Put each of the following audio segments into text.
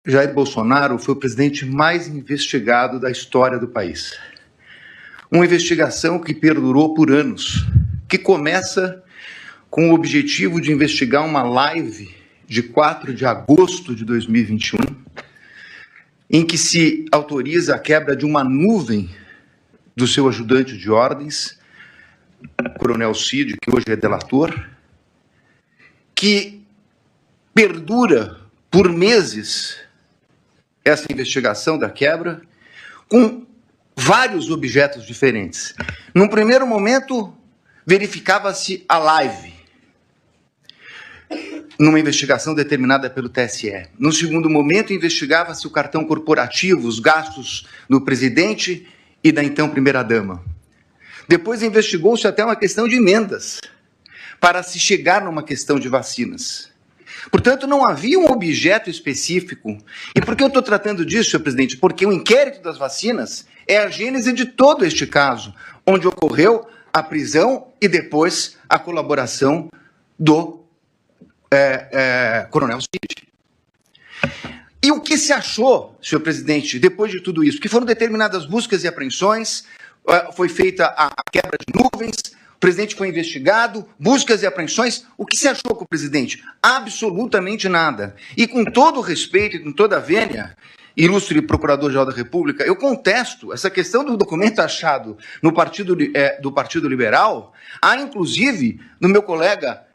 Jair Bolsonaro foi o presidente mais investigado da história do país. Uma investigação que perdurou por anos, que começa com o objetivo de investigar uma live de 4 de agosto de 2021, em que se autoriza a quebra de uma nuvem do seu ajudante de ordens, Coronel Cid, que hoje é delator, que perdura por meses essa investigação da quebra, com vários objetos diferentes. Num primeiro momento, verificava-se a live, numa investigação determinada pelo TSE. No segundo momento, investigava-se o cartão corporativo, os gastos do presidente e da então primeira-dama. Depois investigou-se até uma questão de emendas, para se chegar numa questão de vacinas. Portanto, não havia um objeto específico. E por que eu estou tratando disso, senhor presidente? Porque o inquérito das vacinas é a gênese de todo este caso, onde ocorreu a prisão e depois a colaboração do Coronel Cid. E o que se achou, senhor presidente, depois de tudo isso? Que foram determinadas buscas e apreensões, foi feita a quebra de nuvens, o presidente foi investigado, buscas e apreensões. O que se achou com o presidente? Absolutamente nada. E com todo o respeito e com toda a vênia, ilustre Procurador-Geral da República, eu contesto essa questão do documento achado no do Partido Liberal. Há, inclusive, no meu colega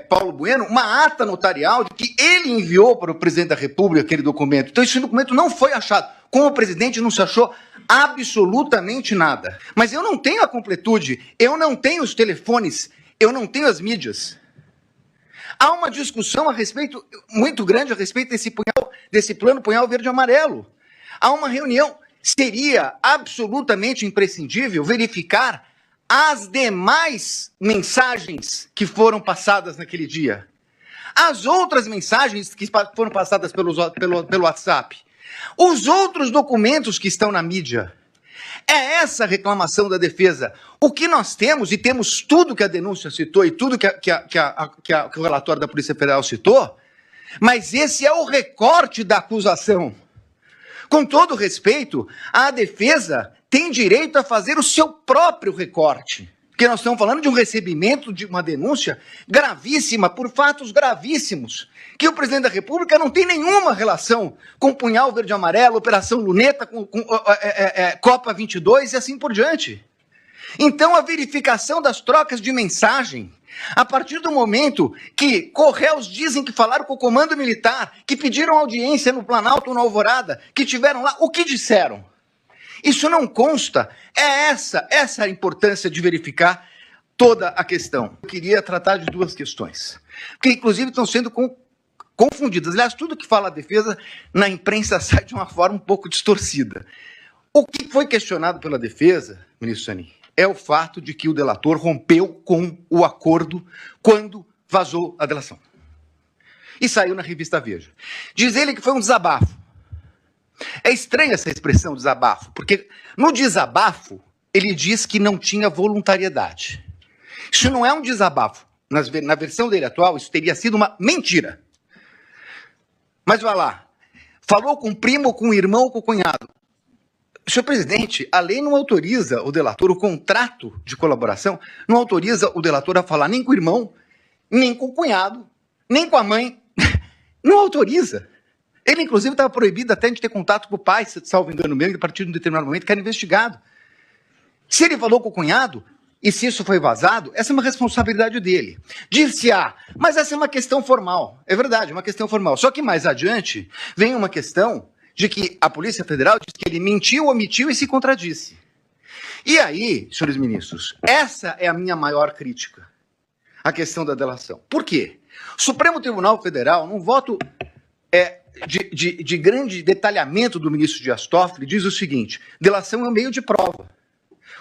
Paulo Bueno, uma ata notarial de que ele enviou para o presidente da República aquele documento. Então, esse documento não foi achado. Com o presidente não se achou absolutamente nada. Mas eu não tenho a completude, eu não tenho os telefones, eu não tenho as mídias. Há uma discussão muito grande a respeito desse plano punhal verde e amarelo. Há uma reunião. Seria absolutamente imprescindível verificar as demais mensagens que foram passadas naquele dia. As outras mensagens que foram passadas pelo WhatsApp. Os outros documentos que estão na mídia. É essa a reclamação da defesa. O que nós temos, e temos tudo que a denúncia citou e tudo que o relatório da Polícia Federal citou, mas esse é o recorte da acusação. Com todo respeito, a defesa tem direito a fazer o seu próprio recorte. Porque nós estamos falando de um recebimento de uma denúncia gravíssima, por fatos gravíssimos, que o presidente da República não tem nenhuma relação com Punhal Verde e Amarelo, Operação Luneta, com Copa 22 e assim por diante. Então, a verificação das trocas de mensagem, a partir do momento que Correios dizem que falaram com o Comando Militar, que pediram audiência no Planalto ou na Alvorada, que tiveram lá, o que disseram? Isso não consta. É essa a importância de verificar toda a questão. Eu queria tratar de duas questões, que inclusive estão sendo confundidas. Aliás, tudo que fala a defesa na imprensa sai de uma forma um pouco distorcida. O que foi questionado pela defesa, ministro Zanin, é o fato de que o delator rompeu com o acordo quando vazou a delação. E saiu na revista Veja. Diz ele que foi um desabafo. É estranha essa expressão desabafo, porque no desabafo ele diz que não tinha voluntariedade. Isso não é um desabafo. Na versão dele atual, isso teria sido uma mentira. Mas vai lá. Falou com o primo, com o irmão ou com o cunhado. Senhor presidente, a lei não autoriza o delator, o contrato de colaboração, não autoriza o delator a falar nem com o irmão, nem com o cunhado, nem com a mãe. Não autoriza. Ele, inclusive, estava proibido até de ter contato com o pai, salvo engano meu, a partir de um determinado momento, que era investigado. Se ele falou com o cunhado, e se isso foi vazado, essa é uma responsabilidade dele. Disse-se, mas essa é uma questão formal. É verdade, uma questão formal. Só que mais adiante, vem uma questão de que a Polícia Federal diz que ele mentiu, omitiu e se contradisse. E aí, senhores ministros, essa é a minha maior crítica, a questão da delação. Por quê? O Supremo Tribunal Federal, num voto de grande detalhamento do ministro Dias Toffoli, diz o seguinte: delação é um meio de prova.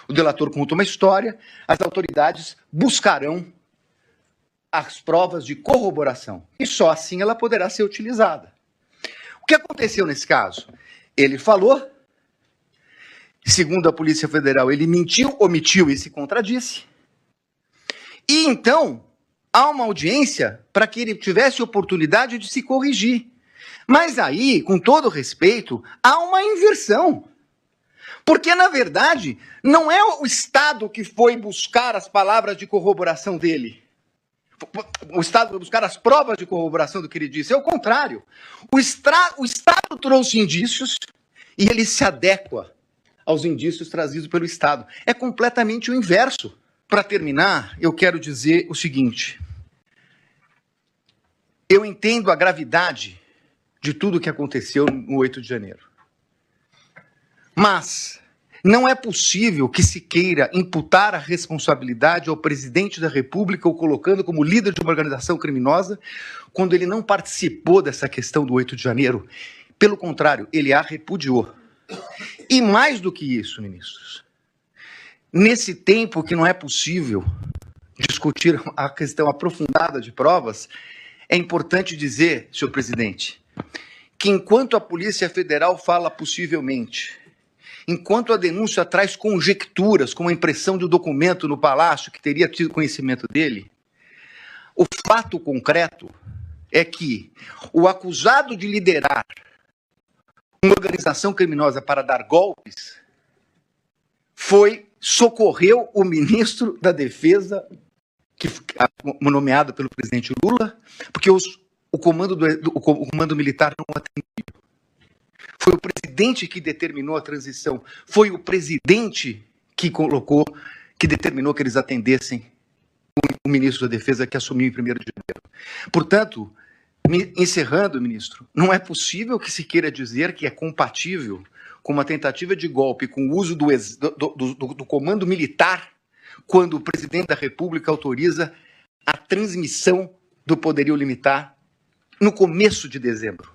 O delator conta uma história, as autoridades buscarão as provas de corroboração. E só assim ela poderá ser utilizada. O que aconteceu nesse caso? Ele falou, segundo a Polícia Federal, ele mentiu, omitiu e se contradisse. E então, há uma audiência para que ele tivesse oportunidade de se corrigir. Mas aí, com todo respeito, há uma inversão. Porque, na verdade, não é o Estado que foi buscar as palavras de corroboração dele. O Estado foi buscar as provas de corroboração do que ele disse. É o contrário. O Estado trouxe indícios e ele se adequa aos indícios trazidos pelo Estado. É completamente o inverso. Para terminar, eu quero dizer o seguinte. Eu entendo a gravidade de tudo o que aconteceu no 8 de janeiro. Mas não é possível que se queira imputar a responsabilidade ao presidente da República, o colocando como líder de uma organização criminosa, quando ele não participou dessa questão do 8 de janeiro. Pelo contrário, ele a repudiou. E mais do que isso, ministros, nesse tempo que não é possível discutir a questão aprofundada de provas, é importante dizer, senhor presidente, que enquanto a Polícia Federal fala possivelmente, enquanto a denúncia traz conjecturas, como a impressão de um documento no Palácio que teria tido conhecimento dele, o fato concreto é que o acusado de liderar uma organização criminosa para dar golpes socorreu o ministro da Defesa, nomeado pelo presidente Lula, porque o comando militar não atendeu. Foi o presidente que determinou a transição. Foi o presidente que determinou que eles atendessem o ministro da Defesa que assumiu em 1º de janeiro. Portanto, encerrando, ministro, não é possível que se queira dizer que é compatível com uma tentativa de golpe com o uso do comando militar quando o presidente da República autoriza a transmissão do poderio limitar no começo de dezembro.